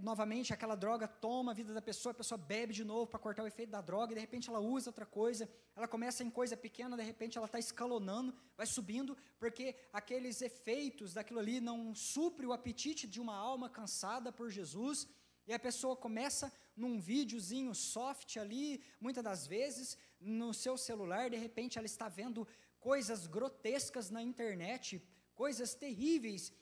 novamente aquela droga toma a vida da pessoa, a pessoa bebe de novo para cortar o efeito da droga, e de repente ela usa outra coisa, ela começa em coisa pequena, de repente ela está escalonando, vai subindo, porque aqueles efeitos daquilo ali não supre o apetite de uma alma cansada por Jesus, e a pessoa começa num videozinho soft ali, muitas das vezes, no seu celular, de repente ela está vendo coisas grotescas na internet, coisas terríveis,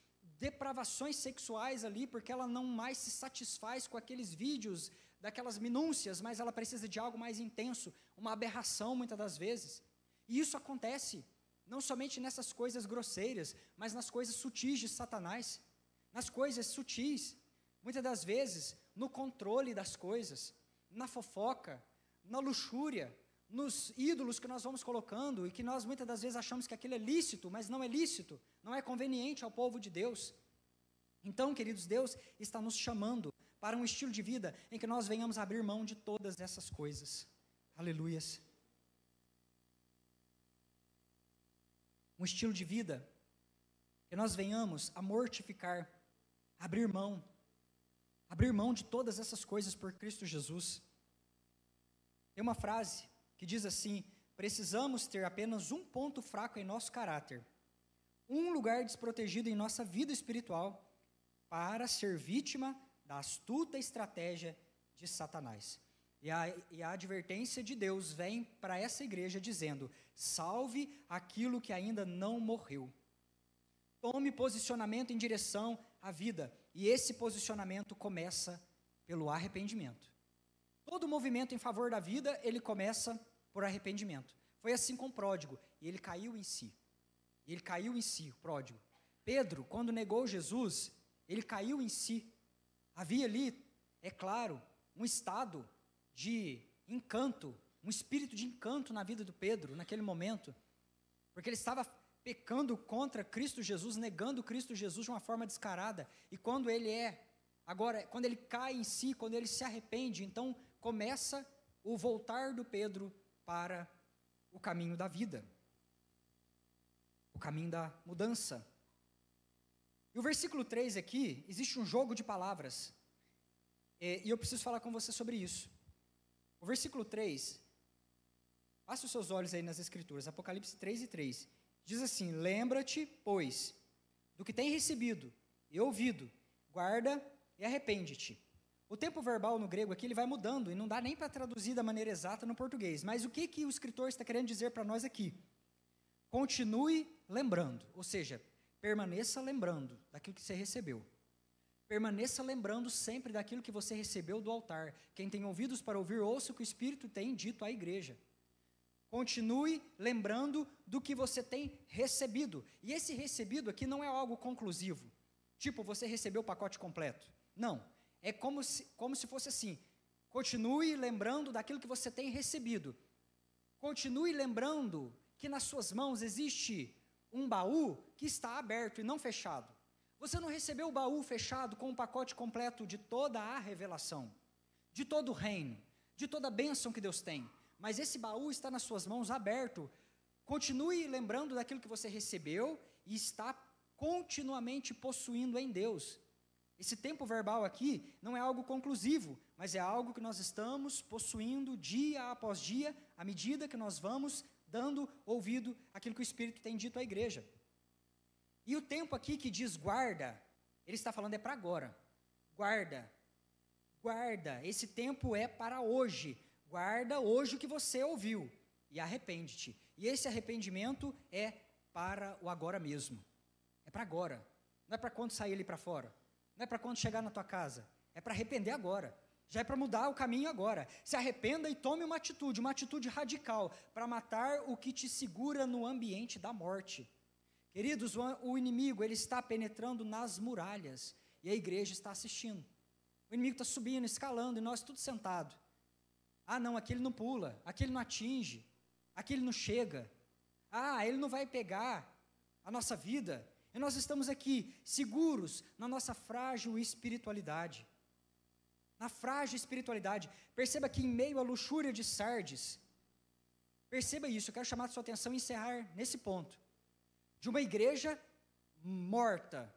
depravações sexuais ali, porque ela não mais se satisfaz com aqueles vídeos, daquelas minúcias, mas ela precisa de algo mais intenso, uma aberração muitas das vezes. E isso acontece, não somente nessas coisas grosseiras, mas nas coisas sutis de Satanás, nas coisas sutis. Muitas das vezes, no controle das coisas, na fofoca, na luxúria, nos ídolos que nós vamos colocando e que nós muitas das vezes achamos que aquilo é lícito, mas não é lícito, não é conveniente ao povo de Deus. Então, queridos, Deus está nos chamando para um estilo de vida em que nós venhamos abrir mão de todas essas coisas. Aleluias. Um estilo de vida que nós venhamos a mortificar, abrir mão de todas essas coisas por Cristo Jesus. Tem uma frase que diz assim: precisamos ter apenas um ponto fraco em nosso caráter, um lugar desprotegido em nossa vida espiritual, para ser vítima da astuta estratégia de Satanás. E a advertência de Deus vem para essa igreja dizendo: salve aquilo que ainda não morreu. Tome posicionamento em direção à vida. E esse posicionamento começa pelo arrependimento. Todo movimento em favor da vida, ele começa por arrependimento. Foi assim com o pródigo, e ele caiu em si. O pródigo. Pedro, quando negou Jesus, ele caiu em si. Havia ali, é claro, um estado de encanto, um espírito de encanto na vida do Pedro, naquele momento, porque ele estava pecando contra Cristo Jesus, negando Cristo Jesus de uma forma descarada, e quando quando ele cai em si, quando ele se arrepende, então começa o voltar do Pedro para o caminho da vida, o caminho da mudança. E o versículo 3 aqui, existe um jogo de palavras, e eu preciso falar com você sobre isso. O versículo 3, passe os seus olhos aí nas Escrituras, Apocalipse 3:3, diz assim: lembra-te, pois, do que tem recebido e ouvido, guarda e arrepende-te. O tempo verbal no grego aqui, ele vai mudando, e não dá nem para traduzir da maneira exata no português, mas o que o escritor está querendo dizer para nós aqui? Continue lembrando, ou seja, permaneça lembrando daquilo que você recebeu. Permaneça lembrando sempre daquilo que você recebeu do altar. Quem tem ouvidos para ouvir, ouça o que o Espírito tem dito à igreja. Continue lembrando do que você tem recebido. E esse recebido aqui não é algo conclusivo. Tipo, você recebeu o pacote completo. Não. é como se fosse assim: continue lembrando daquilo que você tem recebido. Continue lembrando que nas suas mãos existe um baú que está aberto e não fechado. Você não recebeu o baú fechado com o pacote completo de toda a revelação, de todo o reino, de toda a bênção que Deus tem. Mas esse baú está nas suas mãos aberto. Continue lembrando daquilo que você recebeu e está continuamente possuindo em Deus. Esse tempo verbal aqui não é algo conclusivo, mas é algo que nós estamos possuindo dia após dia, à medida que nós vamos dando ouvido àquilo que o Espírito tem dito à igreja. E o tempo aqui que diz guarda, ele está falando é para agora. Guarda, esse tempo é para hoje. Guarda hoje o que você ouviu e arrepende-te. E esse arrependimento é para o agora mesmo. É para agora. Não é para quando sair ali para fora. Não é para quando chegar na tua casa. É para arrepender agora. Já é para mudar o caminho agora. Se arrependa e tome uma atitude radical, para matar o que te segura no ambiente da morte. Queridos, o inimigo, ele está penetrando nas muralhas, e a igreja está assistindo. O inimigo está subindo, escalando, e nós tudo sentado. Ah, não, aquele não pula, aquele não atinge, aquele não chega. Ah, ele não vai pegar a nossa vida. E nós estamos aqui, seguros na nossa frágil espiritualidade. Na frágil espiritualidade. Perceba que em meio à luxúria de Sardes, perceba isso, eu quero chamar a sua atenção e encerrar nesse ponto. De uma igreja morta,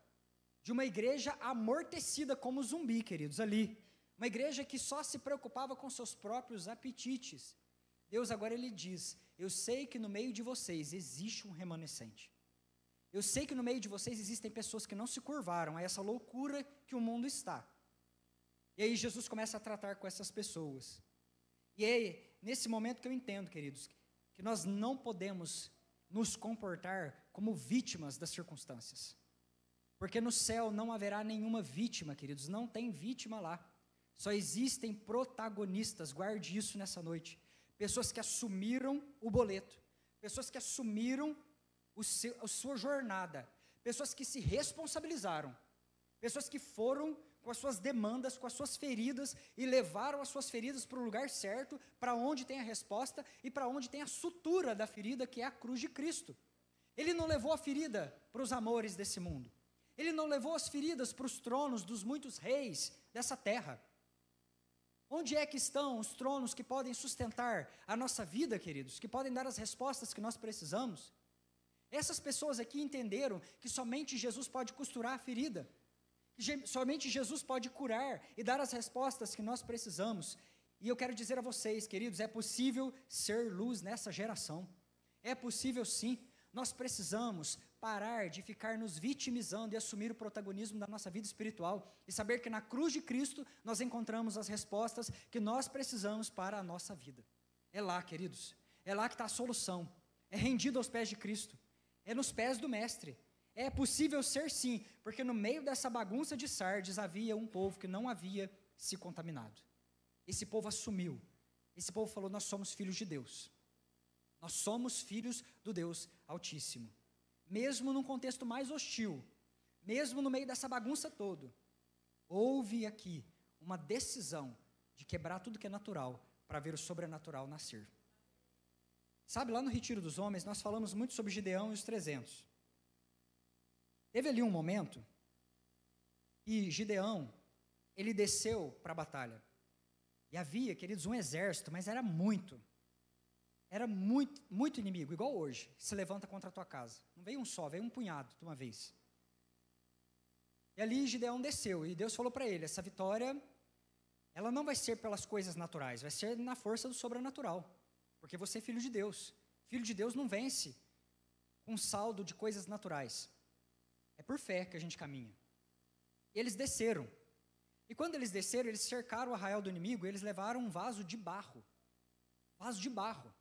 de uma igreja amortecida como zumbi, queridos, ali. Uma igreja que só se preocupava com seus próprios apetites. Deus agora ele diz: eu sei que no meio de vocês existe um remanescente. Eu sei que no meio de vocês existem pessoas que não se curvaram a essa loucura que o mundo está. E aí Jesus começa a tratar com essas pessoas. E é nesse momento que eu entendo, queridos, que nós não podemos nos comportar como vítimas das circunstâncias. Porque no céu não haverá nenhuma vítima, queridos, não tem vítima lá. Só existem protagonistas, guarde isso nessa noite. Pessoas que assumiram o boleto, pessoas que assumiram a sua jornada, pessoas que se responsabilizaram, pessoas que foram com as suas demandas, com as suas feridas, e levaram as suas feridas para o lugar certo, para onde tem a resposta, e para onde tem a sutura da ferida, que é a cruz de Cristo. Ele não levou a ferida para os amores desse mundo, ele não levou as feridas para os tronos dos muitos reis dessa terra. Onde é que estão os tronos que podem sustentar a nossa vida, queridos, que podem dar as respostas que nós precisamos? Essas pessoas aqui entenderam que somente Jesus pode costurar a ferida, que somente Jesus pode curar e dar as respostas que nós precisamos. E eu quero dizer a vocês, queridos, é possível ser luz nessa geração. É possível sim. Nós precisamos parar de ficar nos vitimizando e assumir o protagonismo da nossa vida espiritual e saber que na cruz de Cristo nós encontramos as respostas que nós precisamos para a nossa vida. É lá, queridos, é lá que está a solução. É rendido aos pés de Cristo, é nos pés do Mestre. É possível ser sim, porque no meio dessa bagunça de Sardes havia um povo que não havia se contaminado. Esse povo assumiu, esse povo falou: nós somos filhos de Deus, nós somos filhos do Deus Altíssimo. Mesmo num contexto mais hostil, mesmo no meio dessa bagunça toda, houve aqui uma decisão de quebrar tudo que é natural, para ver o sobrenatural nascer. Sabe, lá no Retiro dos Homens, nós falamos muito sobre Gideão e os 300. Teve ali um momento, e Gideão, ele desceu para a batalha, e havia, queridos, um exército, mas era muito inimigo, igual hoje, se levanta contra a tua casa. Não veio um só, veio um punhado de uma vez. E ali Gideão desceu, e Deus falou para ele: essa vitória, ela não vai ser pelas coisas naturais, vai ser na força do sobrenatural, porque você é filho de Deus. Filho de Deus não vence com saldo de coisas naturais. É por fé que a gente caminha. E eles desceram. E quando eles desceram, eles cercaram o arraial do inimigo, e eles levaram um vaso de barro. Vaso de barro.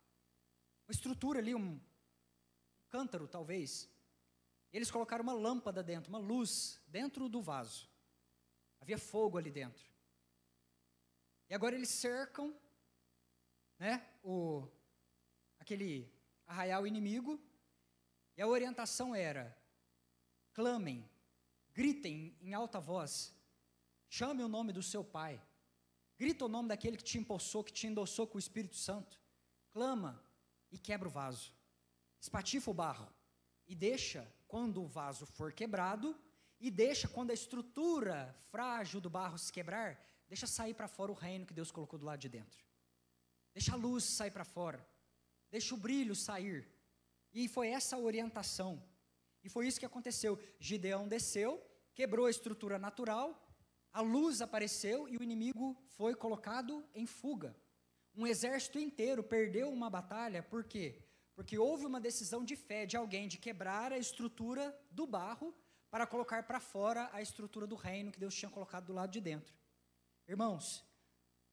Uma estrutura ali, um cântaro talvez. Eles colocaram uma lâmpada dentro, uma luz dentro do vaso. Havia fogo ali dentro. E agora eles cercam, né, aquele arraial inimigo, e a orientação era: clamem, gritem em alta voz, Chame o nome do seu pai. Grita o nome daquele que te impulsou, que te endossou com o Espírito Santo. Clama e quebra o vaso. Espatifa o barro. E deixa, quando o vaso for quebrado, e deixa, quando a estrutura frágil do barro se quebrar, deixa sair para fora o reino que Deus colocou do lado de dentro. Deixa a luz sair para fora. Deixa o brilho sair. E foi essa a orientação. E foi isso que aconteceu. Gideão desceu, quebrou a estrutura natural, a luz apareceu e o inimigo foi colocado em fuga. Um exército inteiro perdeu uma batalha, por quê? Porque houve uma decisão de fé de alguém de quebrar a estrutura do barro para colocar para fora a estrutura do reino que Deus tinha colocado do lado de dentro. Irmãos,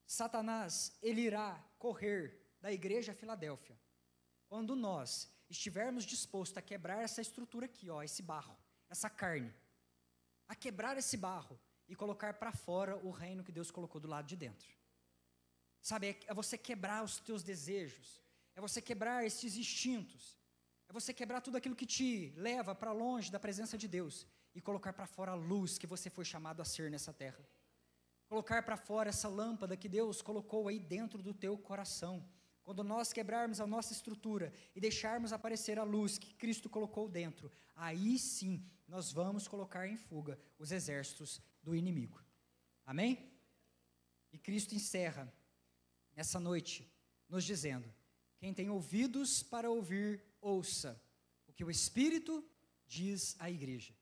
Satanás, ele irá correr da igreja Filadélfia quando nós estivermos dispostos a quebrar essa estrutura aqui, ó, esse barro, essa carne, a quebrar esse barro e colocar para fora o reino que Deus colocou do lado de dentro. Sabe, é você quebrar os teus desejos, é você quebrar esses instintos, é você quebrar tudo aquilo que te leva para longe da presença de Deus e colocar para fora a luz que você foi chamado a ser nessa terra. Colocar para fora essa lâmpada que Deus colocou aí dentro do teu coração. Quando nós quebrarmos a nossa estrutura e deixarmos aparecer a luz que Cristo colocou dentro, aí sim nós vamos colocar em fuga os exércitos do inimigo. Amém? E Cristo encerra essa noite nos dizendo: quem tem ouvidos para ouvir, ouça o que o Espírito diz à igreja.